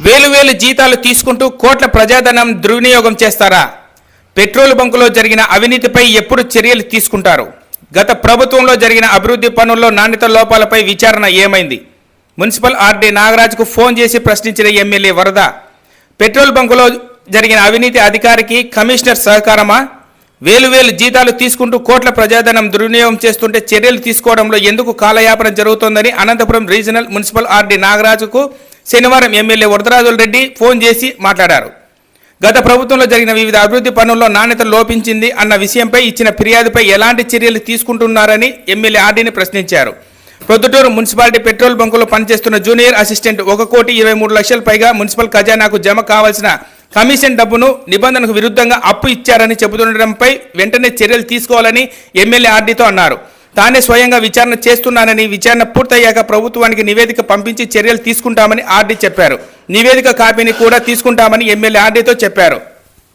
వేలు జీతాలు తీసుకుంటూ కోట్ల ప్రజాధనం దుర్వినియోగం చేస్తారా? పెట్రోల్ బంకులో జరిగిన అవినీతిపై ఎప్పుడు చర్యలు తీసుకుంటారు? గత ప్రభుత్వంలో జరిగిన అభివృద్ధి పనుల్లో నాణ్యత లోపాలపై విచారణ ఏమైంది? మున్సిపల్ ఆర్డీ నాగరాజుకు ఫోన్ చేసి ప్రశ్నించిన ఎమ్మెల్యే వరద. పెట్రోల్ బంకులో జరిగిన అవినీతి అధికారికి కమిషనర్ సహకారమా? వేలు జీతాలు తీసుకుంటూ కోట్ల ప్రజాధనం దుర్వినియోగం చేస్తుంటే చర్యలు తీసుకోవడంలో ఎందుకు కాలయాపన జరుగుతోందని అనంతపురం రీజనల్ మున్సిపల్ ఆర్డీ నాగరాజుకు శనివారం ఎమ్మెల్యే వరదరాజుల రెడ్డి ఫోన్ చేసి మాట్లాడారు. గత ప్రభుత్వంలో జరిగిన వివిధ అభివృద్ధి పనుల్లో నాణ్యత లోపించింది అన్న విషయంపై ఇచ్చిన ఫిర్యాదుపై ఎలాంటి చర్యలు తీసుకుంటున్నారని ఎమ్మెల్యే ఆర్డీని ప్రశ్నించారు. ప్రొద్దుటూరు మున్సిపాలిటీ పెట్రోల్ బంకులో పనిచేస్తున్న జూనియర్ అసిస్టెంట్ 1,23,00,000 పైగా మున్సిపల్ ఖజానాకు జమ కావాల్సిన కమిషన్ డబ్బును నిబంధనకు విరుద్ధంగా అప్పు ఇచ్చారని చెబుతుండటంపై వెంటనే చర్యలు తీసుకోవాలని ఎమ్మెల్యే ఆర్డీతో అన్నారు. తానే స్వయంగా విచారణ చేస్తున్నానని, విచారణ పూర్తయ్యాక ప్రభుత్వానికి నివేదిక పంపించి చర్యలు తీసుకుంటామని ఆర్డీ చెప్పారు. నివేదిక కాపీని కూడా తీసుకుంటామని ఎమ్మెల్యే ఆర్డీతో చెప్పారు.